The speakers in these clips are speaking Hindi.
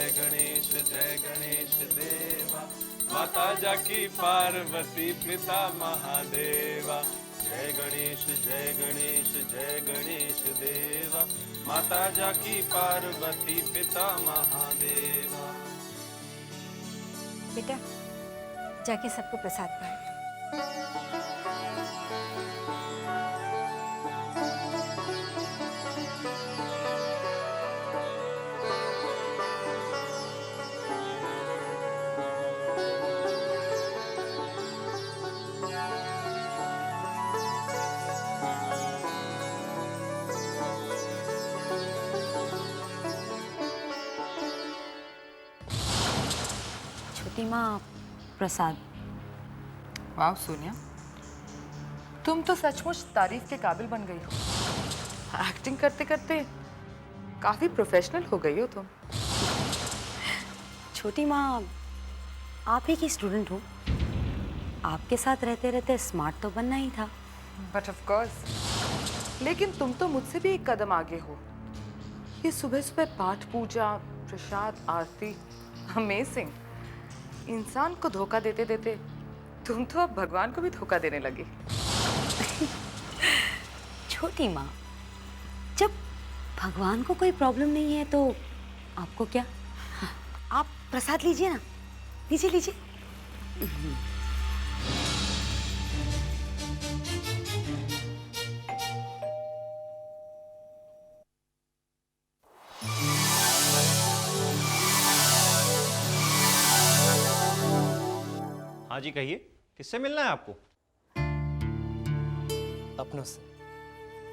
जय गणेश देवा। माता जाकी पार्वती पिता महादेवा। जय गणेश जय गणेश जय गणेश देवा। माता जाकी पार्वती पिता महादेवा। बेटा जाके सबको प्रसाद पाए। छोटी माँ प्रसाद। वाह सोनिया, तुम तो सचमुच तारीफ के काबिल बन गई हो। एक्टिंग करते करते काफी प्रोफेशनल हो गई हो तुम। छोटी माँ आप ही की स्टूडेंट हो, आपके साथ रहते रहते स्मार्ट तो बनना ही था। बट ऑफ कोर्स, लेकिन तुम तो मुझसे भी एक कदम आगे हो। ये सुबह सुबह पाठ पूजा, प्रसाद, आरती, अमेजिंग। इंसान को धोखा देते देते तुम तो अब भगवान को भी धोखा देने लगी। छोटी माँ, जब भगवान को कोई प्रॉब्लम नहीं है तो आपको क्या? आप प्रसाद लीजिए ना, लीजिए लीजिए। हाँ जी कहिए, किससे मिलना है आपको? अपनों से।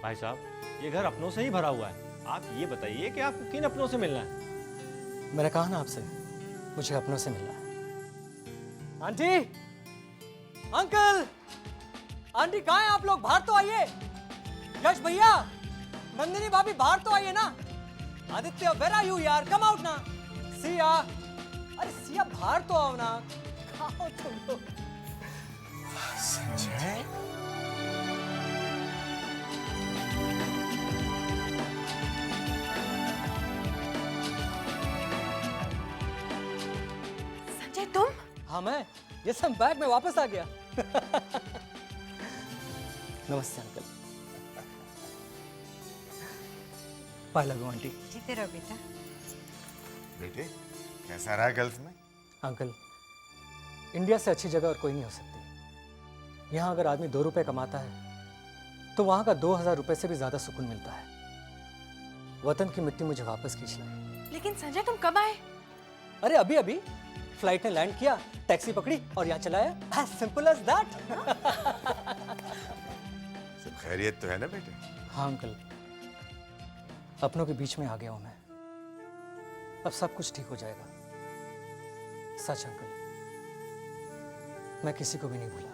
भाई साहब ये घर अपनों से ही भरा हुआ है। आप ये बताइए कि आपको किन अपनों से मिलना है? मैंने कहा ना आपसे, मुझे अपनों से मिलना है। आंटी, अंकल, आंटी कहाँ हैं आप लोग? बाहर तो आइए। यश भैया, नंदिनी भाभी बाहर तो आइए ना। आदित्य, वेयर आर यू यार? कम आउट ना। सिया, अरे सिया बाहर तो आओ ना। कहाँ हो तुम लोग? संजय, संजय तुम? हाँ मैं, ये सब बैग में वापस आ गया। नमस्ते uncle. Bye love you aunty. जीते रहो बेटा। बेटे कैसा रहा गल्फ में? अंकल, इंडिया से अच्छी जगह और कोई नहीं हो सकती। यहाँ अगर आदमी 2 रुपए कमाता है तो वहाँ का 2000 रुपए से भी ज्यादा सुकून मिलता है। वतन की मिट्टी मुझे वापस खींच लाई। लेकिन संजय तुम कब आए? अरे अभी अभी फ्लाइट ने लैंड किया, टैक्सी पकड़ी और यहाँ चलाया। as simple as that। सब खैरियत तो है ना बेटे? हाँ अंकल, अपनों के बीच में आ गया हूं मैं। अब सब कुछ ठीक हो जाएगा। सच अंकल, मैं किसी को भी नहीं भूला।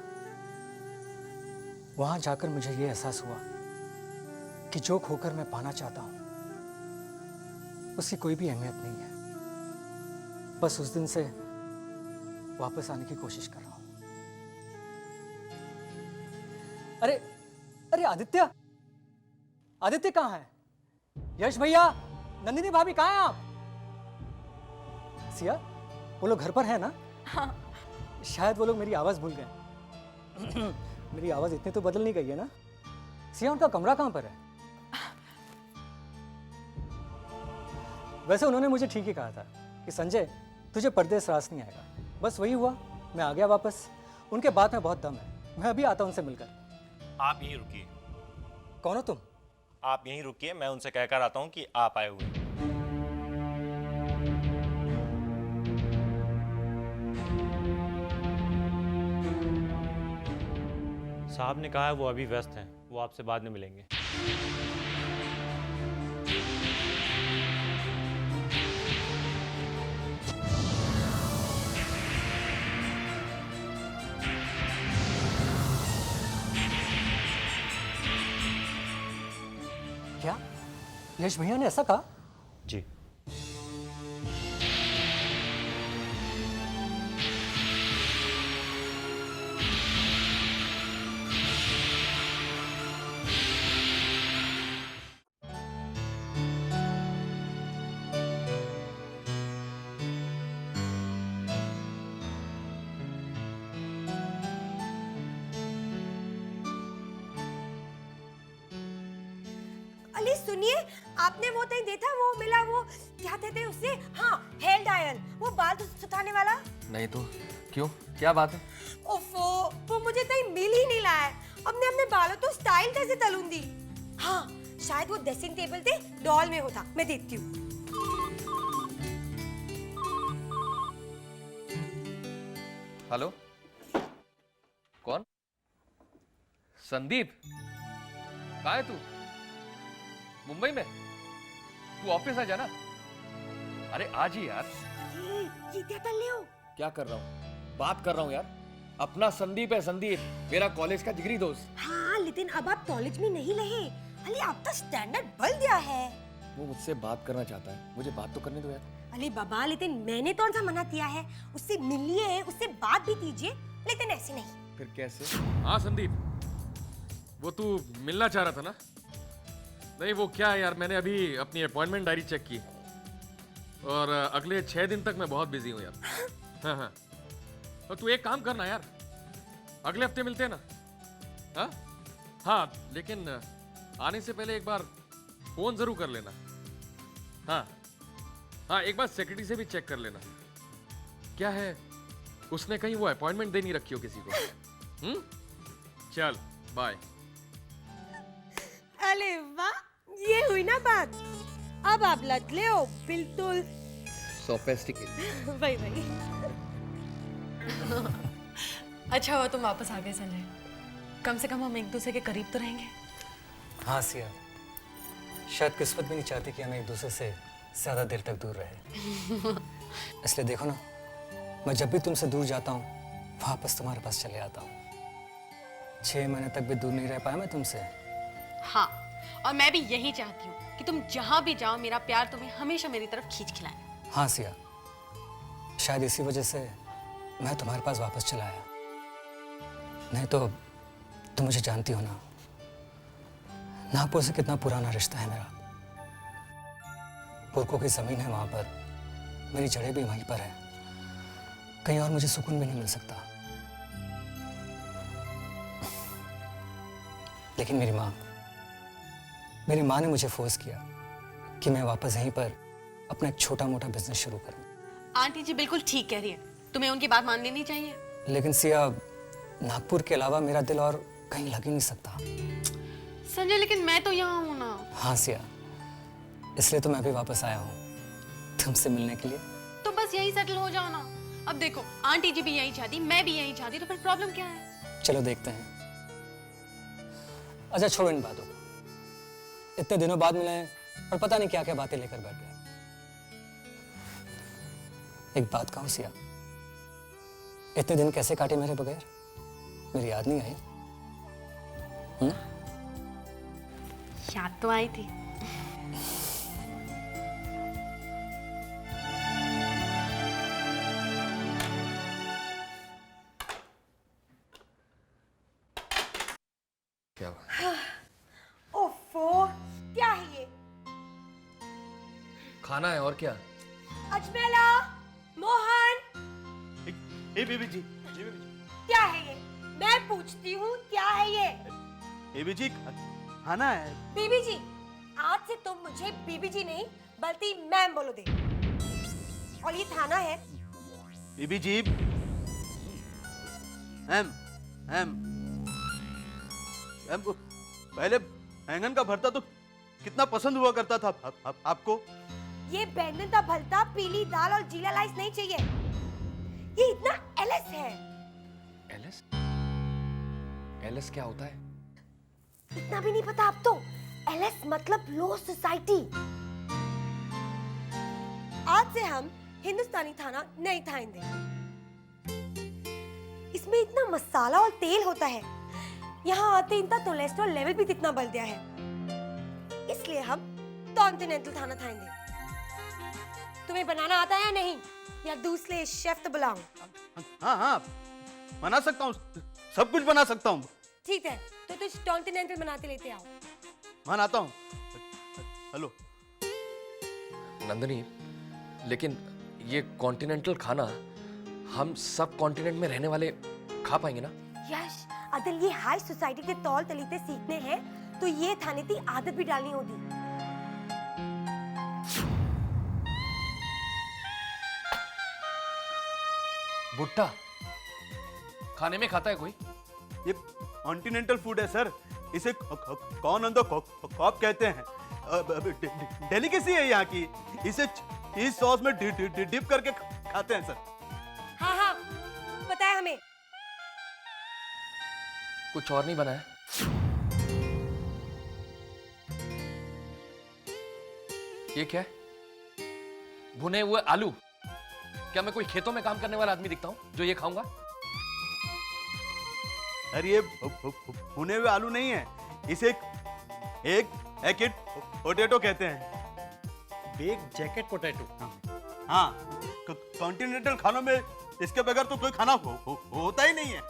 वहां जाकर मुझे यह एहसास हुआ कि जो खोकर मैं पाना चाहता हूं उसकी कोई भी अहमियत नहीं है। बस उस दिन से वापस आने की कोशिश कर रहा हूं। अरे अरे आदित्य, आदित्य कहाँ है? यश भैया, नंदिनी भाभी कहाँ हैं आप? सिया, वो लोग घर पर हैं ना? हाँ। शायद वो लोग मेरी आवाज भूल गए। मेरी आवाज इतनी तो बदल नहीं गई है ना? सिया, उनका कमरा कहाँ पर है? वैसे उन्होंने मुझे ठीक ही कहा था कि संजय तुझे परदेस रास नहीं आएगा। बस वही हुआ, मैं आ गया वापस। उनके बात में बहुत दम है। मैं अभी आता हूं उनसे मिलकर। आप यहीं रुकिए। कौन हो तुम? आप यहीं रुकिए, मैं उनसे कहकर आता हूँ कि आप आए हुए हैं। साहब ने कहा है वो अभी व्यस्त हैं, वो आपसे बाद में मिलेंगे। क्या यश भैया ने ऐसा कहा? जी। सुनिए, आपने वो तय देखा, वो मिला, वो क्या कहते हैं उससे, हाँ हेयर डायल, वो बाल सुखाने वाला। नहीं तो क्यों, क्या बात है? ओफो, वो मुझे तय मिल ही नहीं रहा है। अब मैं अपने बालों तो स्टाइल कैसे तलूंगी? हाँ शायद वो ड्रेसिंग टेबल पे डॉल में होता, मैं देखती हूँ। हेलो, कौन? संदीप, कहाँ है तू? मुंबई में? तू ऑफिस आ जाना। अरे आज ही यार। ये क्या कर रहे हो? क्या कर रहा हूँ? बात कर रहा हूँ यार। अपना संदीप है, संदीप, मेरा कॉलेज का जिगरी दोस्त। हाँ लेकिन अब आप कॉलेज में नहीं रहे, अरे आपका स्टैंडर्ड बढ़ गया है। वो मुझसे बात करना चाहता है, मुझे बात तो करने दो यार। अरे बाबा, लेकिन मैंने कौन सा मना किया है? उससे मिलिए, उससे बात भी कीजिए, लेकिन ऐसे नहीं। फिर कैसे? हाँ संदीप, वो तू मिलना चाह रहा था ना? नहीं वो क्या है यार, मैंने अभी अपनी अपॉइंटमेंट डायरी चेक की और अगले 6 दिन तक मैं बहुत बिजी हूँ यार। हाँ हाँ, तो तू एक काम करना यार, अगले हफ्ते मिलते हैं ना? हाँ हाँ, लेकिन आने से पहले एक बार फोन जरूर कर लेना। हाँ हाँ, एक बार सेक्रेटरी से भी चेक कर लेना, क्या है उसने कहीं वो अपॉइंटमेंट दे नहीं रखी हो किसी को। चल बाय। अरे वाह, ये हुई ना बात। अब आप लदले हो बिल्कुल। सोफिस्टिकेटेड। वही वही। अच्छा हुआ तुम वापस आ गए संजय, कम से कम हम एक दूसरे के करीब तो रहेंगे। हाँ सिया, शायद किस्मत भी नहीं चाहती कि हम एक दूसरे से ज़्यादा देर तक दूर रहे। इसलिए देखो ना, मैं जब भी तुमसे दूर जाता हूँ वापस तुम्हारे पास चले आता हूँ। 6 महीने तक भी दूर नहीं रह पाया मैं तुमसे। हाँ, और मैं भी यही चाहती हूँ कि तुम जहाँ भी जाओ मेरा प्यार तुम्हें हमेशा मेरी तरफ खींच खिलाए। हाँ सिया, शायद इसी वजह से मैं तुम्हारे पास वापस चला आया। नहीं तो तुम मुझे जानती हो ना, नागपुर से कितना पुराना रिश्ता है मेरा। पुरखों की जमीन है वहां पर, मेरी जड़ें भी वहीं पर है। कहीं और मुझे सुकून भी नहीं मिल सकता। लेकिन मेरी माँ ने मुझे फोर्स किया कि मैं वापस यहीं पर अपना एक छोटा मोटा बिजनेस शुरू करूं। आंटी जी बिल्कुल ठीक कह रही है, तुम्हें उनकी बात मान लेनी चाहिए। लेकिन सिया, नागपुर के अलावा मेरा दिल और कहीं लग ही नहीं सकता। संजय लेकिन मैं तो यहाँ हूँ ना। हाँ सिया, इसलिए तो मैं भी वापस आया हूँ तुमसे मिलने के लिए। तो बस यही सेटल हो जाओ ना। अब देखो, आंटी जी भी यही चाहती, मैं भी यही चाहती, तो फिर प्रॉब्लम क्या है? चलो देखते हैं। अच्छा छोड़ो इन बातों को, इतने दिनों बाद मिले हैं और पता नहीं क्या क्या बातें लेकर बैठ गए। एक बात कहूं सिया, इतने दिन कैसे काटे मेरे बगैर? मेरी याद नहीं आई? याद तो आई थी। क्या हुआ? ओफो, क्या है ये? खाना है और क्या? अजमेला, मोहन, ए बेबी जी, क्या है ये? मैं पूछती हूँ क्या है ये? बेबी जी खाना है। बीबी जी, आज से तुम मुझे बीबी जी नहीं बल्कि मैम बोलो दे। और ये थाना है। बेबी जी, मैम मैम मैम, पहले बैंगन का भरता तो कितना पसंद हुआ करता था आपको। ये बैंगन का भरता, पीली दाल और जीरा राइस नहीं चाहिए। ये इतना एलएस है। एलएस? एलएस क्या होता है? इतना भी नहीं पता आप तो? एलएस मतलब लो सोसाइटी। आज से हम हिंदुस्तानी खाना नहीं खाएंगे। इसमें इतना मसाला और तेल होता है, यहाँ आते इनका कोलेस्ट्रॉल लेवल भी कितना बढ़ गया है। इसलिए हम कॉन्टिनेंटल खाना खाएंगे। तुम्हें बनाना आता है या नहीं, या दूसरे शेफ तो बुलाऊं? हाँ हाँ, बना सकता हूँ, सब कुछ बना सकता हूँ। ठीक है, तो तुम कॉन्टिनेंटल बनाते लेते आओ। बनाता हूँ। हेलो नंदनी, लेकिन ये कॉन्टिनेंटल खाना हम सब कॉन्टिनेंट में रहने वाले खा पाएंगे ना? यश, अगर ये हाई सोसाइटी के तौर तरीके सीखने हैं तो ये खाने की आदत भी डालनी होगी। भुट्टा खाने में खाता है कोई? ये कॉन्टिनेंटल फूड है सर, इसे कॉर्न ऑन द कॉब कहते हैं। डेलिकेसी है यहाँ की, इसे चीज सॉस में डिप करके खाते हैं सर। हाँ हाँ, पता है हमें। कुछ और नहीं बनाया? ये क्या है? भुने हुए आलू? क्या मैं कोई खेतों में काम करने वाला आदमी दिखता हूं जो ये खाऊंगा? अरे ये भुने हुए आलू नहीं है, इसे एक पोटैटो कहते हैं। Bake jacket potato. हाँ, कॉन्टिनेंटल खानों में इसके बगैर तो कोई खाना होता ही नहीं है।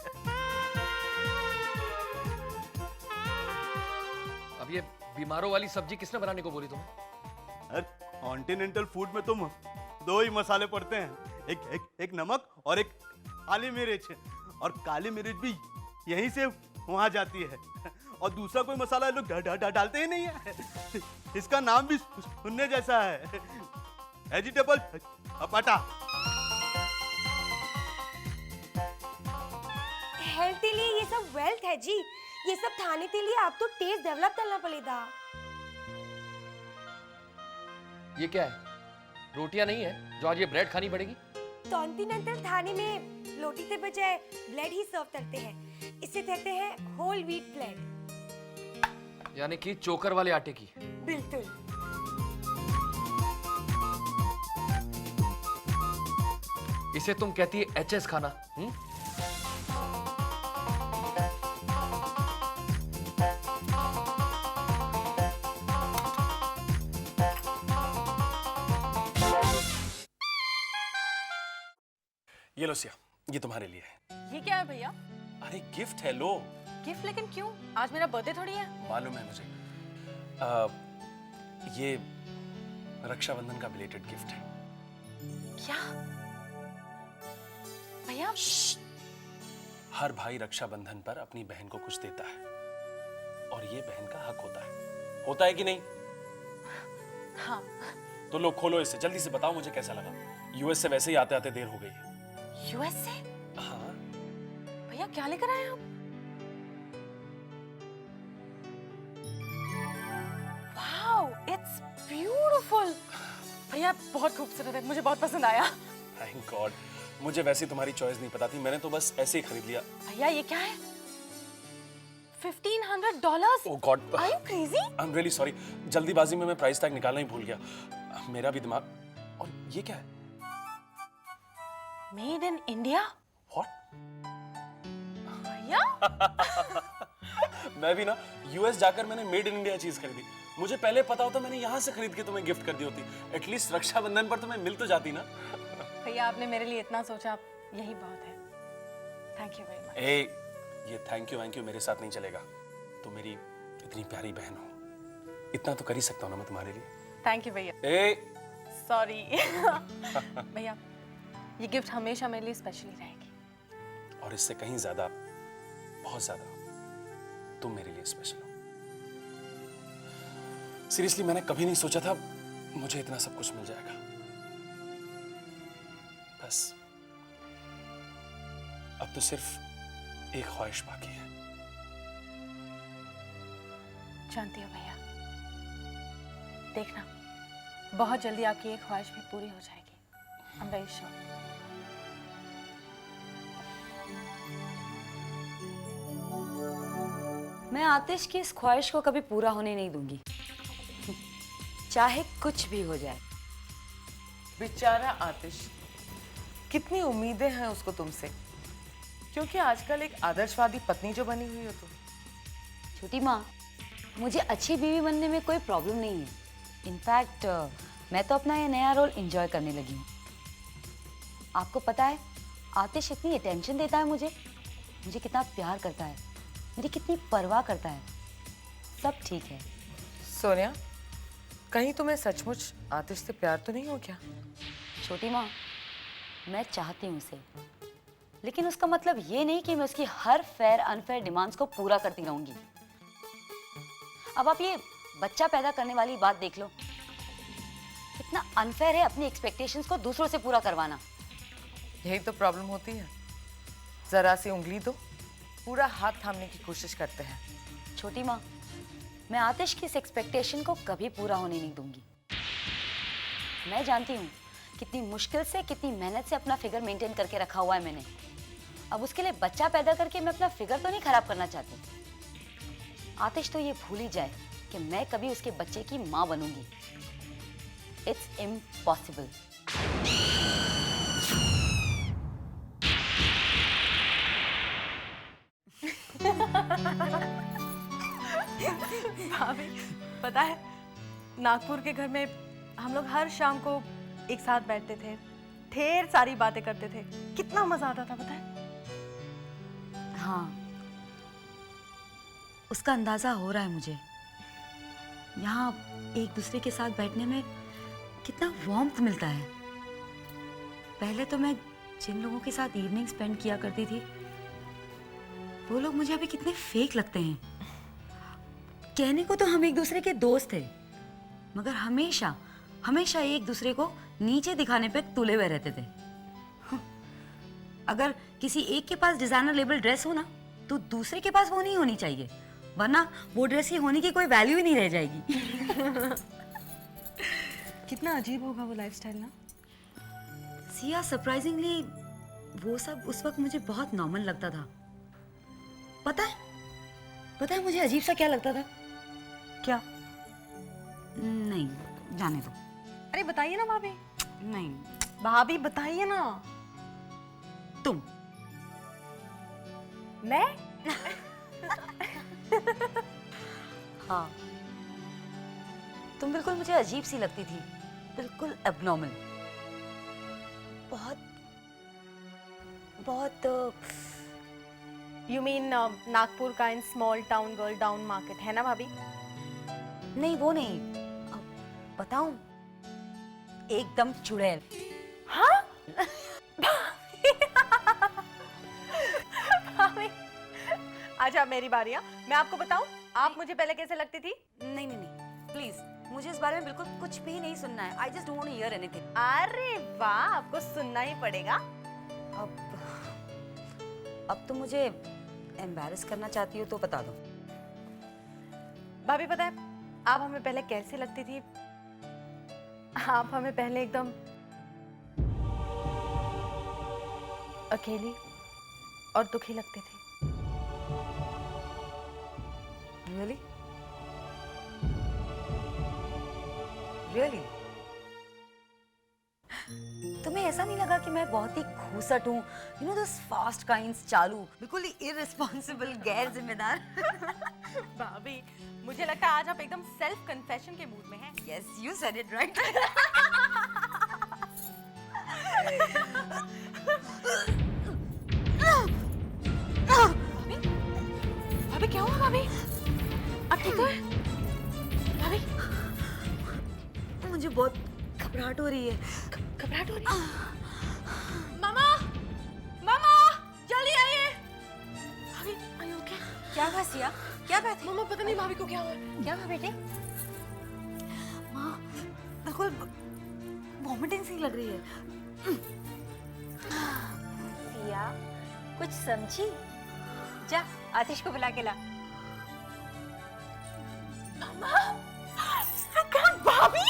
अब ये बीमारों वाली सब्जी किसने बनाने को बोली तुम्हें? अरे कॉन्टिनेंटल फूड में तुम 2 ही मसाले पड़ते हैं, एक नमक और एक काली मिर्च, और काली मिर्च भी यहीं से वहां जाती है, और दूसरा कोई मसाला लोग डालते ही नहीं है। इसका नाम भी सुनने जैसा है, वेजिटेबल पटा। हेल्थ के लिए ये सब वेल्थ है जी, ये सब खाने के लिए आप तो टेस्ट डेवलप करना पड़ेगा। ये क्या है? रोटियां नहीं है जो आज ये ब्रेड खानी पड़ेगी? कॉन्टिनेंटल थाली में रोटी के बजाय ब्रेड ही सर्व करते हैं, इसे कहते हैं होल व्हीट ब्रेड। यानी कि चोकर वाले आटे की? बिल्कुल। इसे तुम कहती है एचएस खाना? ये लो सिया, ये तुम्हारे लिए है। ये क्या है भैया? अरे गिफ्ट है, लो। गिफ्ट? लेकिन क्यों? आज मेरा बर्थडे थोड़ी है। मालूम है मुझे। ये रक्षाबंधन का बिलेटेड गिफ्ट है। क्या भैया? हर भाई रक्षाबंधन पर अपनी बहन को कुछ देता है, और ये बहन का हक होता है कि नहीं? हाँ। तो लो, खोलो इसे, जल्दी से बताओ मुझे कैसा लगा। यूएस से वैसे ही आते आते देर हो गई है। यूएस से? हाँ। भैया क्या लेकर आए आप? Wow, it's beautiful. भैया बहुत खूबसूरत है, मुझे बहुत पसंद आया। Thank God. मुझे वैसे तुम्हारी चॉइस नहीं पता थी, मैंने तो बस ऐसे ही खरीद लिया। भैया ये क्या है? $1500? Oh god, Are you crazy? I am really sorry. जल्दीबाजी में मैं प्राइस टैग निकालना ही भूल गया। मेरा भी दिमाग। और ये क्या है? Made in India? What? भैया? मैं भी ना यूएस जाकर मैंने मेड इन इंडिया चीज खरीदी। मुझे पहले पता होता मैंने यहाँ से खरीद के तुम्हें गिफ्ट कर दी होती। एटलीस्ट रक्षाबंधन पर तुम्हें मिल तो जाती ना। भैया आपने मेरे लिए इतना सोचा, यही बहुत है। Thank you very much. ये थैंक यू मेरे साथ नहीं चलेगा। तुम मेरी इतनी प्यारी बहन हो, इतना तो कर ही सकता हूँ ना मैं तुम्हारे लिए। थैंक यू भैया। सॉरी। भैया ये गिफ्ट हमेशा मेरे लिए स्पेशली रहेगी। और इससे कहीं ज्यादा, बहुत ज्यादा तुम मेरे लिए स्पेशल हो। सीरियसली मैंने कभी नहीं सोचा था मुझे इतना सब कुछ मिल जाएगा। बस अब तो सिर्फ एक ख्वाहिश बाकी है। जानती हो भैया, देखना बहुत जल्दी आपकी एक ख्वाहिश भी पूरी हो जाएगी। I am very sure. मैं आतिश की इस ख्वाहिश को कभी पूरा होने नहीं दूंगी, चाहे कुछ भी हो जाए। बेचारा आतिश, कितनी उम्मीदें हैं उसको तुमसे, क्योंकि आजकल एक आदर्शवादी पत्नी जो बनी हुई हो तुम। छोटी माँ, मुझे अच्छी बीवी बनने में कोई प्रॉब्लम नहीं है। इनफैक्ट मैं तो अपना ये नया रोल एंजॉय करने लगी हूँ। आपको पता है आतिश इतनी अटेंशन देता है मुझे कितना प्यार करता है, मेरी कितनी परवाह करता है। सब ठीक है। सोनिया, कहीं तुम्हें सचमुच आतिश से प्यार तो नहीं हो क्या? छोटी माँ, मैं चाहती हूँ उसे, लेकिन उसका मतलब ये नहीं कि मैं उसकी हर फेयर अनफेयर डिमांड्स को पूरा करती रहूंगी। अब आप ये बच्चा पैदा करने वाली बात देख लो, कितना अनफेयर है अपनी एक्सपेक्टेशंस को दूसरों से पूरा करवाना। यही तो प्रॉब्लम होती है, जरा सी उंगली दो पूरा हाथ थामने की कोशिश करते हैं। छोटी माँ, मैं आतिश की इस एक्सपेक्टेशन को कभी पूरा होने नहीं दूंगी। मैं जानती हूँ कितनी मुश्किल से, कितनी मेहनत से अपना फिगर मेंटेन करके रखा हुआ है मैंने। अब उसके लिए बच्चा पैदा करके मैं अपना फिगर तो नहीं खराब करना चाहती। आतिश तो ये भूल ही जाए कि मैं कभी उसके बच्चे की माँ बनूंगी। It's impossible. भाभी, पता है नागपुर के घर में हम लोग हर शाम को एक साथ बैठते थे, ढेर सारी बातें करते थे, कितना मजा आता था पता है। हाँ, उसका अंदाजा हो रहा है मुझे। यहाँ एक दूसरे के साथ बैठने में कितना वार्मथ मिलता है। पहले तो मैं जिन लोगों के साथ इवनिंग स्पेंड किया करती थी, वो लोग मुझे अभी कितने फेक लगते हैं। कहने को तो हम एक दूसरे के दोस्त थे, मगर हमेशा हमेशा एक दूसरे को नीचे दिखाने पे तुले हुए रहते थे। अगर किसी एक के पास डिजाइनर लेबल ड्रेस हो ना, तो दूसरे के पास वो नहीं होनी चाहिए, वरना वो ड्रेस की होने की कोई वैल्यू ही नहीं रह जाएगी। कितना अजीब होगा वो लाइफस्टाइल ना। सिया, सरप्राइजिंगली वो सब उस वक्त मुझे बहुत नॉर्मल लगता था। पता है मुझे अजीब सा क्या लगता था? क्या? नहीं, जाने दो। अरे बताइए ना भाभी। नहीं, भाभी बताइए ना। तुम। मैं? हाँ, तुम बिल्कुल मुझे अजीब सी लगती थी, बिल्कुल एबनॉर्मल। बहुत यू मीन नागपुर का in small town girl down market, है ना भाभी? नहीं, वो नहीं, बताऊं, एकदम चुड़ैल। हाँ? भाभी, अच्छा मेरी बारी। मैं आपको बताऊं आप मुझे पहले कैसे लगती थी? नहीं, प्लीज, मुझे इस बारे में बिल्कुल कुछ भी नहीं सुनना है। I just don't want to hear anything. अरे वाह, आपको सुनना ही पड़ेगा। अब तुम मुझे एम्बैरस करना चाहती हो तो बता दो। भाभी पता है आप हमें पहले कैसे लगती थी? आप हमें पहले एकदम अकेली और दुखी लगते थे। रियली? रियली? तुम्हें ऐसा नहीं लगा कि मैं बहुत ही खूसट हूँ? You know those fast kinds, चालू, बिल्कुल ही इररिस्पॉन्सिबल, गैर जिम्मेदार। भाभी मुझे लगता है आज आप एकदम सेल्फ कन्फेशन के मूड में हैं। Yes, you said it right. भाभी क्या हुआ भाभी? आप ठीक हो? भाभी मुझे बहुत घबराहट हो रही है। घबराहट हो रही है? मामा, मामा, जल्दी आइए। भाभी, are you okay? क्या हुआ सिया? क्या बात है? मामा पता नहीं भाभी को क्या हुआ। क्या हुआ बेटे? माँ, बिल्कुल वॉमिटिंग सी लग रही है। सिया, कुछ समझी? जा आतिश को बुला के ला। भाभी